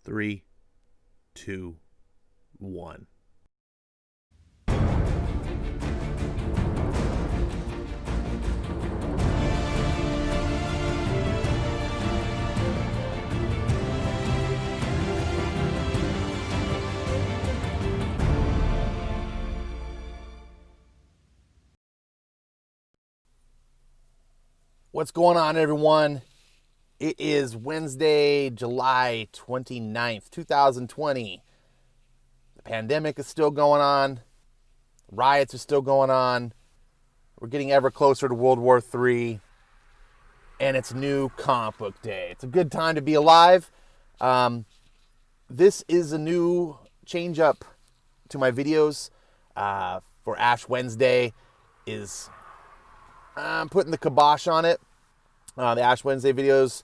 3, 2, 1. What's going on, everyone? It is Wednesday, July 29th, 2020. The pandemic is still going on. Riots are still going on. We're getting ever closer to World War III. And it's New Comic Book Day. It's a good time to be alive. This is a new change up to my videos for Ash Wednesday. I'm putting the kibosh on it. The Ash Wednesday videos,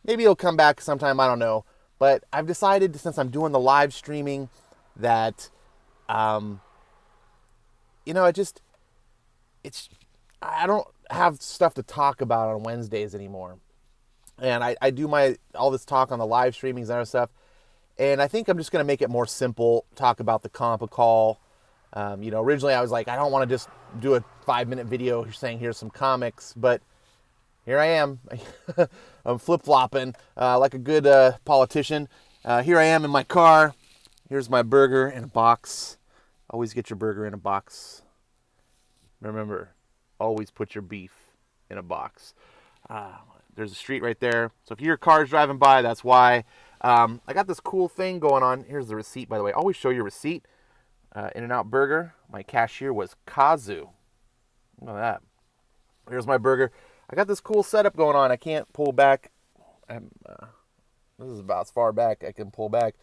maybe it'll come back sometime, I don't know. But I've decided, since I'm doing the live streaming, that, I don't have stuff to talk about on Wednesdays anymore. And I do all this talk on the live streamings and other stuff. And I think I'm just going to make it more simple, talk about the comic book haul. Originally I was like, I don't want to just do a 5-minute video saying here's some comics, but here I am. I'm flip-flopping like a good politician. Here I am in my car. Here's my burger in a box. Always get your burger in a box. Remember, always put your beef in a box. There's a street right there. So if you hear cars driving by, that's why. I got this cool thing going on. Here's the receipt, by the way. Always show your receipt. In-N-Out Burger. My cashier was Kazu. Look at that. Here's my burger. I got this cool setup going on. I can't pull back. This is about as far back I can pull back.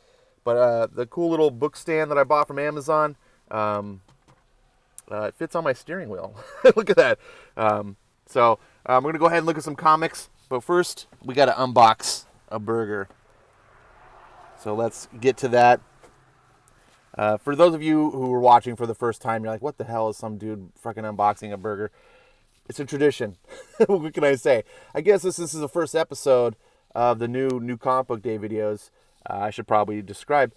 But the cool little book stand that I bought from Amazon, it fits on my steering wheel. Look at that. So we're going to go ahead and look at some comics. But first, we got to unbox a burger. So let's get to that. For those of you who are watching for the first time, you're like, what the hell is some dude fucking unboxing a burger? It's a tradition. What can I say? I guess this is the first episode of the new Comic Book Day videos. I should probably describe.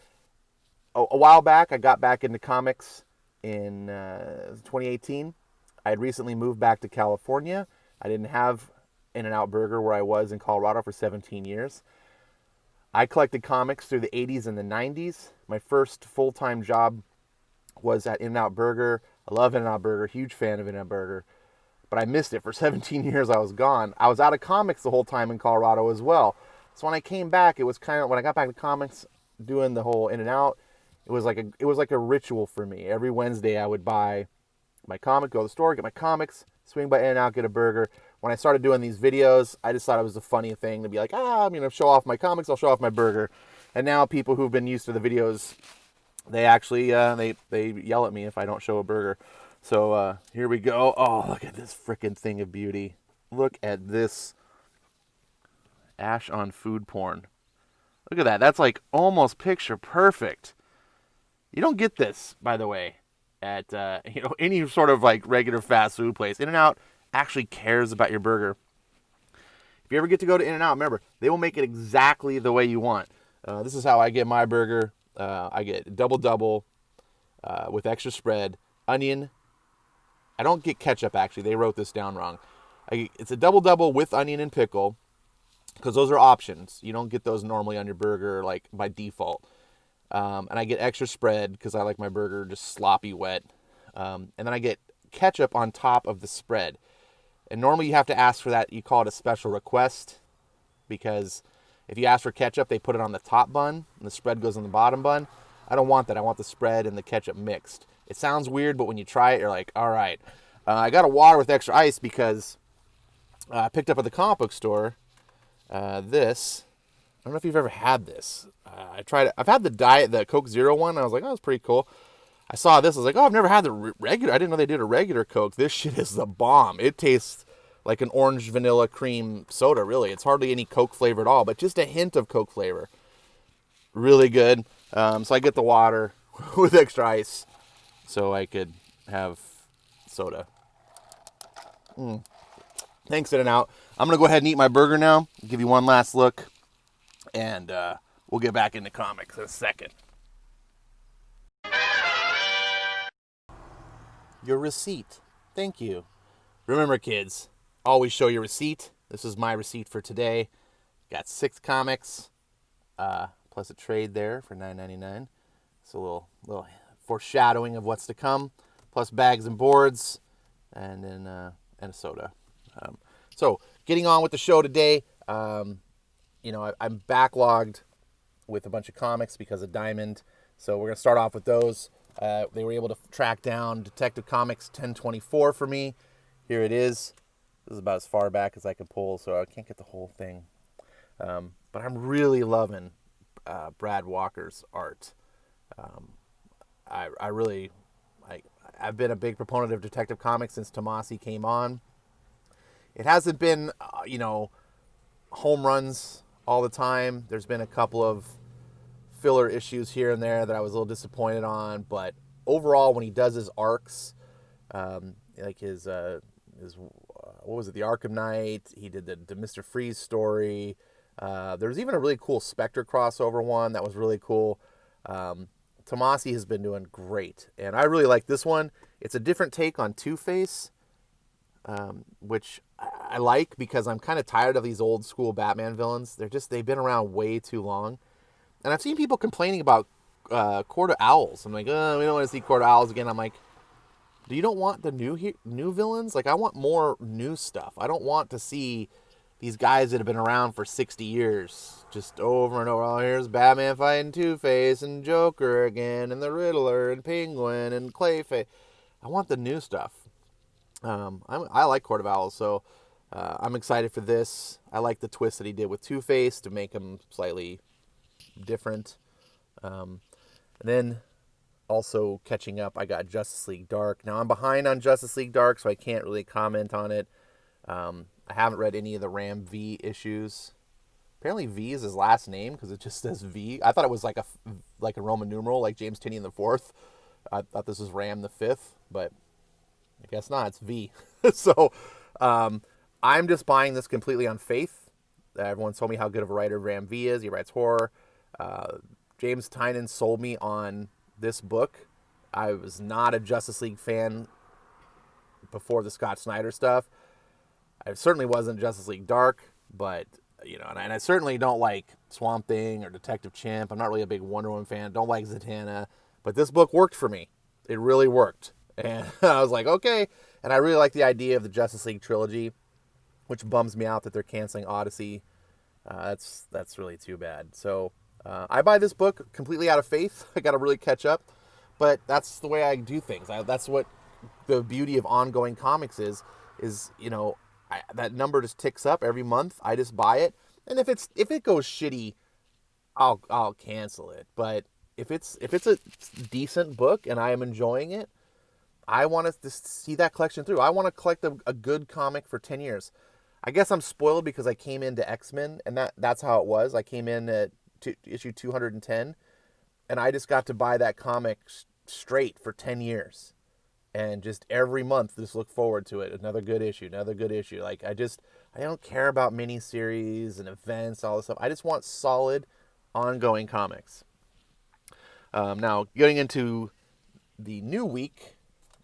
A while back, I got back into comics in 2018. I had recently moved back to California. I didn't have In-N-Out Burger where I was in Colorado for 17 years. I collected comics through the 80s and the 90s. My first full-time job was at In-N-Out Burger. I love In-N-Out Burger. Huge fan of In-N-Out Burger. But I missed it. For 17 years, I was gone. I was out of comics the whole time in Colorado as well. So when I came back, it was kind of, when I got back to comics, doing the whole In-N-Out, it was like a ritual for me. Every Wednesday, I would buy my comic, go to the store, get my comics, swing by In-N-Out, get a burger. When I started doing these videos, I just thought it was a funny thing to be like, I'm going to show off my comics, I'll show off my burger. And now people who've been used to the videos, they actually, they yell at me if I don't show a burger. So here we go. Oh, look at this freaking thing of beauty. Look at this. Ash on food porn. Look at that. That's like almost picture perfect. You don't get this, by the way, at any sort of like regular fast food place. In-N-Out actually cares about your burger. If you ever get to go to In-N-Out, remember, they will make it exactly the way you want. This is how I get my burger. I get double with extra spread, onion. I don't get ketchup, actually. They wrote this down wrong. It's a double with onion and pickle, because those are options. You don't get those normally on your burger, like, by default. And I get extra spread, because I like my burger just sloppy wet. And then I get ketchup on top of the spread. And normally you have to ask for that. You call it a special request, because if you ask for ketchup, they put it on the top bun, and the spread goes on the bottom bun. I don't want that. I want the spread and the ketchup mixed. It sounds weird, but when you try it, you're like, all right. I got a water with extra ice because I picked up at the comic book store this. I don't know if you've ever had this. I tried it. I've had the Coke Zero one. I was like, oh, that's pretty cool. I saw this. I was like, oh, I've never had the regular. I didn't know they did a regular Coke. This shit is the bomb. It tastes like an orange vanilla cream soda, really. It's hardly any Coke flavor at all, but just a hint of Coke flavor. Really good. So I get the water with extra ice so I could have soda. Thanks, In-N-Out. I'm going to go ahead and eat my burger now. Give you one last look. And we'll get back into comics in a second. Your receipt. Thank you. Remember, kids, always show your receipt. This is my receipt for today. Got 6 comics, plus a trade there for $9.99. It's a little foreshadowing of what's to come, plus bags and boards, and then and a soda. So getting on with the show today. I'm backlogged with a bunch of comics because of Diamond, so we're gonna start off with those. They were able to track down Detective Comics 1024 for me. Here it is. This is about as far back as I can pull, so I can't get the whole thing. But I'm really loving Brad Walker's art. I've been a big proponent of Detective Comics since Tomasi came on. It hasn't been, home runs all the time. There's been a couple of filler issues here and there that I was a little disappointed on, but overall, when he does his arcs, like his what was it, the Arkham Knight? He did the Mr. Freeze story. There was even a really cool Spectre crossover one that was really cool. Tomasi has been doing great, and I really like this one. It's a different take on Two-Face, which I like because I'm kind of tired of these old school Batman villains. They've been around way too long, and I've seen people complaining about Court of Owls. I'm like, we don't want to see Court of Owls again. I'm like, do you don't want the new villains? Like, I want more new stuff. I don't want to see these guys that have been around for 60 years just over and over. Oh, here's Batman fighting Two-Face and Joker again and the Riddler and Penguin and Clayface. I want the new stuff. I like Court of Owls, so I'm excited for this. I like the twist that he did with Two-Face to make him slightly different. And then also catching up, I got Justice League Dark. Now, I'm behind on Justice League Dark, so I can't really comment on it. I haven't read any of the Ram V issues. Apparently V is his last name because it just says V. I thought it was like a Roman numeral, like James Tinian the Fourth. I thought this was Ram the Fifth, but I guess not. It's V. So I'm just buying this completely on faith. Everyone told me how good of a writer Ram V is. He writes horror. James Tynion sold me on this book. I was not a Justice League fan before the Scott Snyder stuff. I certainly wasn't Justice League Dark, but, and I certainly don't like Swamp Thing or Detective Chimp. I'm not really a big Wonder Woman fan. Don't like Zatanna. But this book worked for me. It really worked. And I was like, okay. And I really like the idea of the Justice League trilogy, which bums me out that they're canceling Odyssey. That's really too bad. So I buy this book completely out of faith. I got to really catch up. But that's the way I do things. That's what the beauty of ongoing comics is that number just ticks up every month. I just buy it, and if it goes shitty, I'll cancel it. But if it's a decent book and I am enjoying it, I want to see that collection through. I want to collect a good comic for 10 years. I guess I'm spoiled because I came into X-Men, and that's how it was. I came in at issue 210, and I just got to buy that comic straight for 10 years. And just every month, just look forward to it. Another good issue. Like, I don't care about miniseries and events, all this stuff. I just want solid, ongoing comics. Now, getting into the new week,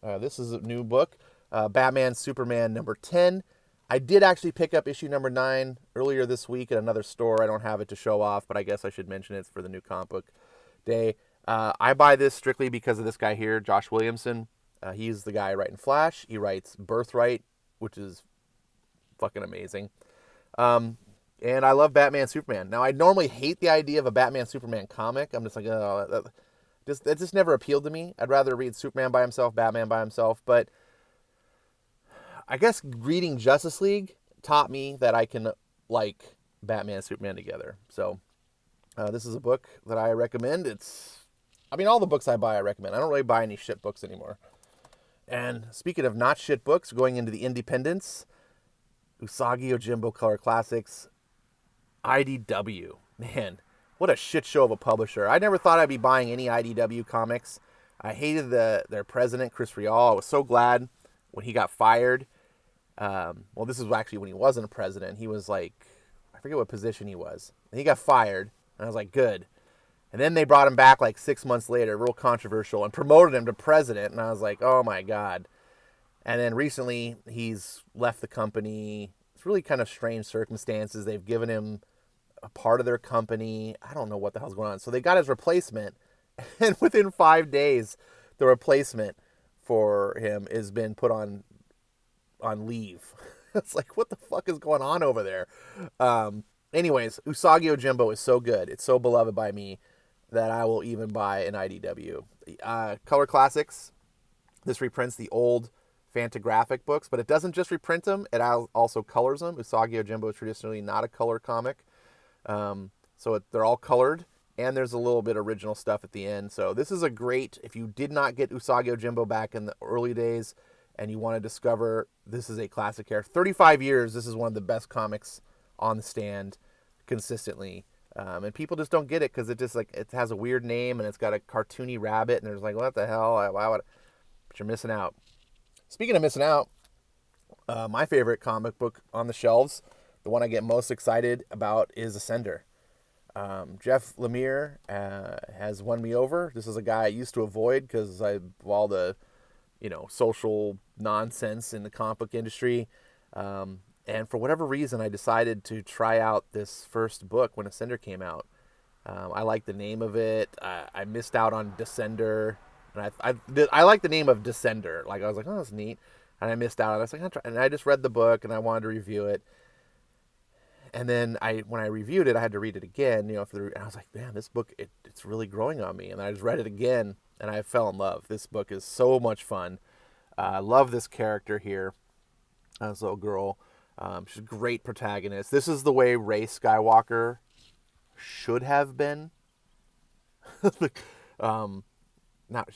this is a new book, Batman Superman number 10. I did actually pick up issue number 9 earlier this week at another store. I don't have it to show off, but I guess I should mention it for the new comic book day. I buy this strictly because of this guy here, Josh Williamson. He's the guy writing Flash. He writes Birthright, which is fucking amazing. And I love Batman Superman. Now, I normally hate the idea of a Batman Superman comic. I'm just like, oh, it just never appealed to me. I'd rather read Superman by himself, Batman by himself. But I guess reading Justice League taught me that I can like Batman and Superman together. So this is a book that I recommend. All the books I buy, I recommend. I don't really buy any shit books anymore. And speaking of not shit books, going into the independents, Usagi Jimbo Color Classics, IDW. Man, what a shit show of a publisher. I never thought I'd be buying any IDW comics. I hated their president, Chris Rial. I was so glad when he got fired. This is actually when he wasn't a president. He was like, I forget what position he was. And he got fired. And I was like, good. And then they brought him back like 6 months later, real controversial, and promoted him to president. And I was like, oh my God. And then recently he's left the company. It's really kind of strange circumstances. They've given him a part of their company. I don't know what the hell's going on. So they got his replacement. And within 5 days, the replacement for him has been put on leave. It's like, what the fuck is going on over there? Anyways, Usagi Jimbo is so good. It's so beloved by me that I will even buy an IDW. Color Classics. This reprints the old Fantagraphic books, but it doesn't just reprint them. It also colors them. Usagi Jimbo is traditionally not a color comic. They're all colored, and there's a little bit of original stuff at the end. So this is a great, if you did not get Usagi Jimbo back in the early days and you want to discover, this is a classic character. 35 years, this is one of the best comics on the stand consistently. And people just don't get it because it has a weird name and it's got a cartoony rabbit and there's like, what the hell? But you're missing out. Speaking of missing out, my favorite comic book on the shelves, the one I get most excited about, is Ascender. Jeff Lemire has won me over. This is a guy I used to avoid because of all the, social nonsense in the comic book industry. And for whatever reason, I decided to try out this first book when Ascender came out. I liked the name of it. I missed out on Descender. And I like the name of Descender. Like, I was like, oh, that's neat. And I missed out. I was like, and I just read the book and I wanted to review it. And then when I reviewed it, I had to read it again, and I was like, man, this book, it's really growing on me. And I just read it again and I fell in love. This book is so much fun. I love this character here. This little girl. She's a great protagonist. This is the way Rey Skywalker should have been.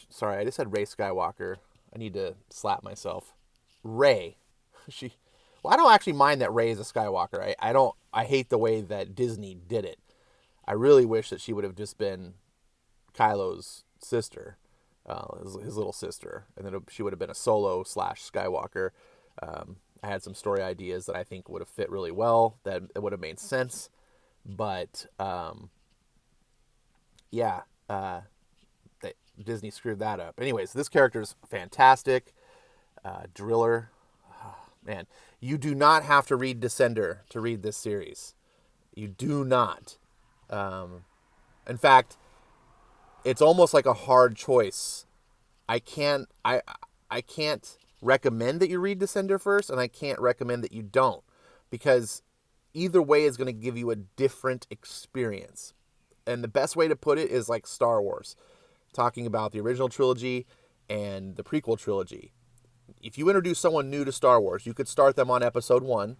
Sorry, I just said Rey Skywalker. I need to slap myself. Rey. I don't actually mind that Rey is a Skywalker. I hate the way that Disney did it. I really wish that she would have just been Kylo's sister, his little sister, and then she would have been a Solo / Skywalker. I had some story ideas that I think would have fit really well, that it would have made sense. But, Disney screwed that up. Anyways, this character is fantastic. Driller. Oh, man, you do not have to read Descender to read this series. You do not. In fact, it's almost like a hard choice. I can't recommend that you read Descender first, and I can't recommend that you don't, because either way is going to give you a different experience. And the best way to put it is like Star Wars, talking about the original trilogy and the prequel trilogy. If you introduce someone new to Star Wars, you could start them on episode 1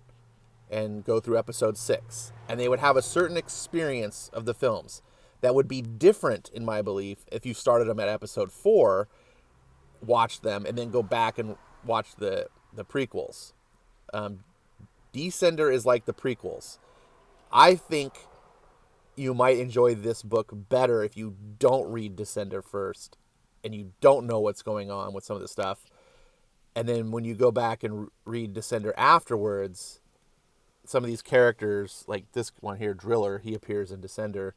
and go through episode 6, and they would have a certain experience of the films that would be different, in my belief, if you started them at episode 4, watch them, and then go back and watch the prequels. Descender is like the prequels. I think you might enjoy this book better if you don't read Descender first and you don't know what's going on with some of the stuff. And then when you go back and read Descender afterwards, some of these characters, like this one here, Driller, he appears in Descender.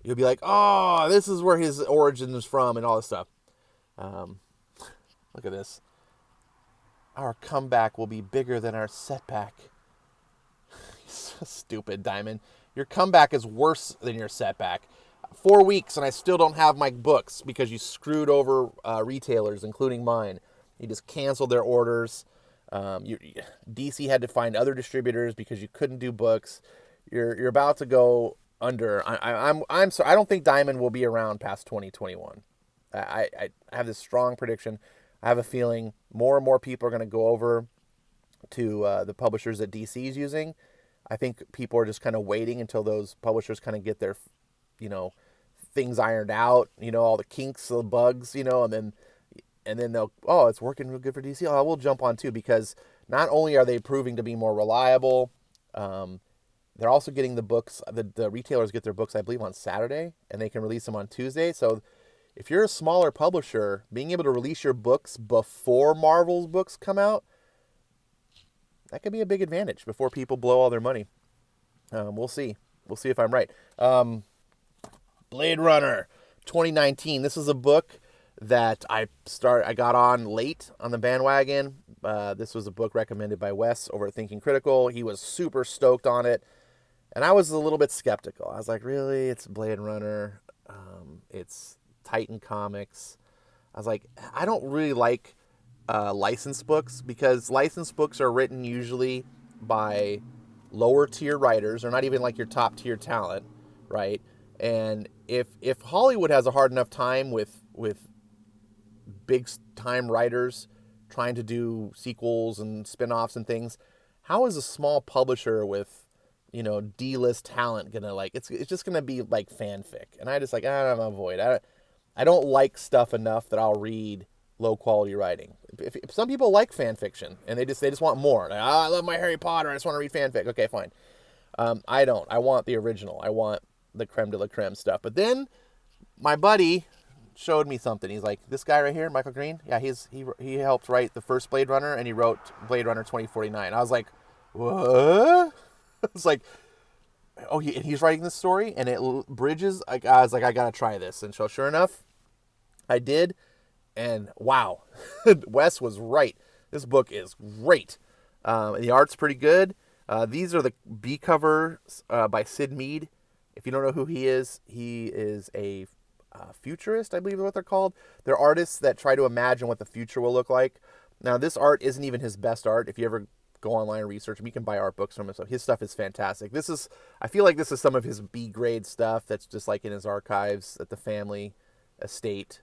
You'll be like, oh, this is where his origin is from and all this stuff. Look at this. Our comeback will be bigger than our setback. So stupid, Diamond. Your comeback is worse than your setback. 4 weeks and I still don't have my books because you screwed over retailers, including mine. You just canceled their orders. DC had to find other distributors because you couldn't do books. You're about to go under. I'm sorry. I don't think Diamond will be around past 2021. I have this strong prediction. I have a feeling more and more people are going to go over to the publishers that DC is using. I think people are just kind of waiting until those publishers kind of get their, things ironed out, all the kinks, the bugs, and then they'll, oh, it's working real good for DC. Oh, we'll jump on too, because not only are they proving to be more reliable, they're also getting the books, the retailers get their books, I believe, on Saturday, and they can release them on Tuesday. So if you're a smaller publisher, being able to release your books before Marvel's books come out, that could be a big advantage before people blow all their money. We'll see. We'll see if I'm right. Blade Runner 2019. This is a book that I got on late on the bandwagon. This was a book recommended by Wes over at Thinking Critical. He was super stoked on it, and I was a little bit skeptical. I was like, really? It's Blade Runner. It's Titan Comics. I was like, I don't really like licensed books, because licensed books are written usually by lower tier writers, or not even like your top tier talent, right? And if Hollywood has a hard enough time with big time writers trying to do sequels and spin-offs and things, how is a small publisher with, D-list talent gonna, like, it's just gonna be like fanfic? And I just like, I'm avoid. I don't like stuff enough that I'll read low quality writing. If some people like fan fiction and they just want more. Like, I love my Harry Potter, I just want to read fanfic. Okay, fine. I don't. I want the original. I want the creme de la creme stuff. But then my buddy showed me something. He's like, this guy right here, Michael Green. Yeah, he helped write the first Blade Runner, and he wrote Blade Runner 2049. I was like, what? It's like, oh, he's writing this story, and it bridges. Like, I was like, I gotta try this. And so sure enough, I did. And wow, Wes was right. This book is great. The art's pretty good. These are the B covers by Sid Mead. If you don't know who he is a futurist, I believe is what they're called. They're artists that try to imagine what the future will look like. Now, this art isn't even his best art. If you ever go online and research him, you can buy art books from him. So his stuff is fantastic. I feel like this is some of his B grade stuff that's just like in his archives at the family estate,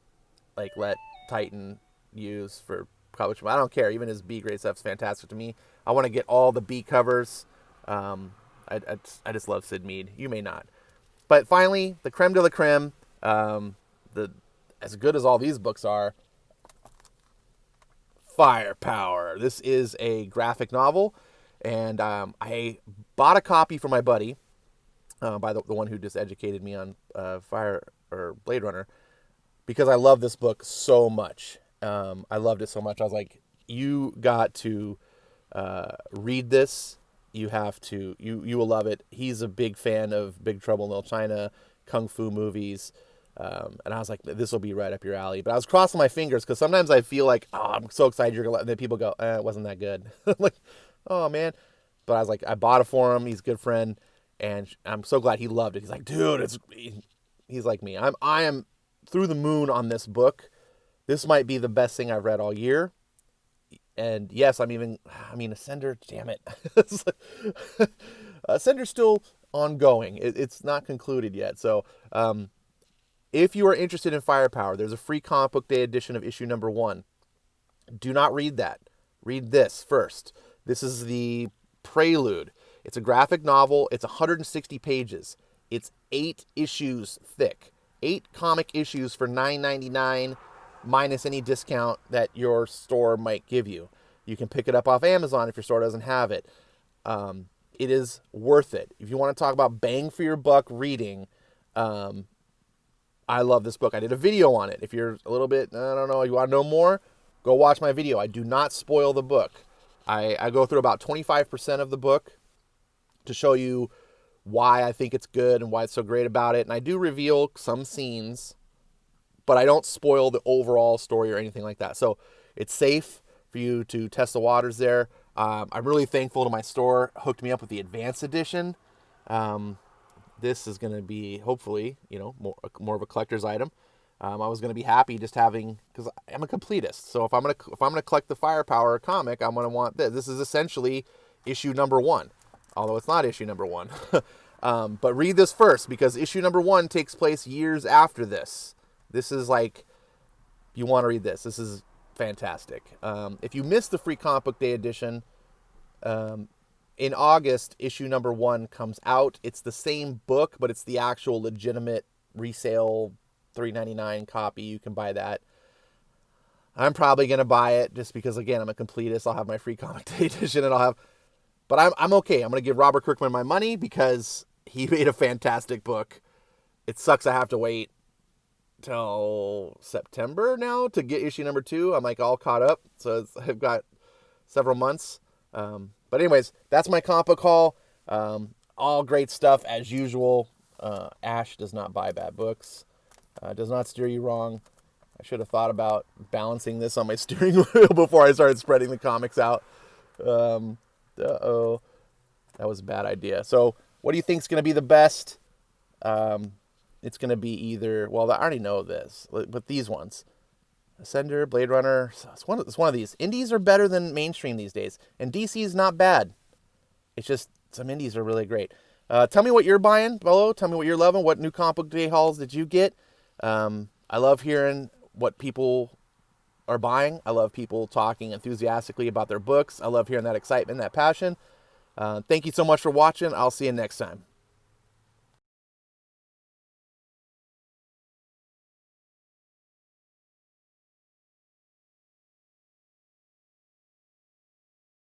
like let Titan use for publishing. I don't care. Even his B grade stuff's fantastic to me. I want to get all the B covers. I just love Sid Mead. You may not. But finally, the creme de la creme, as good as all these books are, Firepower. This is a graphic novel, and I bought a copy for my buddy, by the one who just educated me on Blade Runner, because I love this book so much. I loved it so much. I was like, you got to read this. You have to. You will love it. He's a big fan of Big Trouble in Little China, kung fu movies. And I was like, this will be right up your alley. But I was crossing my fingers, because sometimes I feel like, oh, I'm so excited you're going to, and then people go, it wasn't that good. Like, oh, man. But I was like, I bought it for him. He's a good friend. And I'm so glad he loved it. He's like, dude, he's like me. I am through the moon on this book. This might be the best thing I've read all year. And yes, Ascender, damn it. Ascender's still ongoing. It's not concluded yet. So, if you are interested in Firepower, there's a free comic book day edition of issue number 1. Do not read that. Read this first. This is the prelude. It's a graphic novel. It's 160 pages. It's 8 issues thick. 8 comic issues for $9.99 minus any discount that your store might give you. You can pick it up off Amazon if your store doesn't have it. It is worth it. If you want to talk about bang for your buck reading, I love this book. I did a video on it. If you're a little bit, I don't know, you want to know more, go watch my video. I do not spoil the book. I go through about 25% of the book to show you why I think it's good and why it's so great about it. And I do reveal some scenes, but I don't spoil the overall story or anything like that. So it's safe for you to test the waters there. I'm really thankful to my store, hooked me up with the Advanced Edition. This is going to be, hopefully, more of a collector's item. I was going to be happy just having, because I'm a completist. So if I'm going to collect the Firepower comic, I'm going to want this. This is essentially issue number 1, although it's not issue number 1. But read this first, because issue number 1 takes place years after this. This is like, you want to read this. This is fantastic. If you missed the free comic book day edition, in August, issue number 1 comes out. It's the same book, but it's the actual legitimate resale $3.99 copy. You can buy that. I'm probably going to buy it just because, again, I'm a completist. I'll have my free comic day edition, but I'm okay. I'm going to give Robert Kirkman my money because he made a fantastic book. It sucks I have to wait till September now to get issue number 2. I'm like all caught up, so I've got several months. But anyways, that's my comic book haul. All great stuff as usual. Ash does not buy bad books. Does not steer you wrong. I should have thought about balancing this on my steering wheel before I started spreading the comics out. Uh-oh. That was a bad idea. So what do you think is going to be the best? It's going to be either, well, I already know this, but these ones. Ascender, Blade Runner, it's one of these. Indies are better than mainstream these days. And DC is not bad. It's just some indies are really great. Tell me what you're buying below. Tell me what you're loving. What new comic book day hauls did you get? I love hearing what people are buying. I love people talking enthusiastically about their books. I love hearing that excitement, that passion. Thank you so much for watching. I'll see you next time.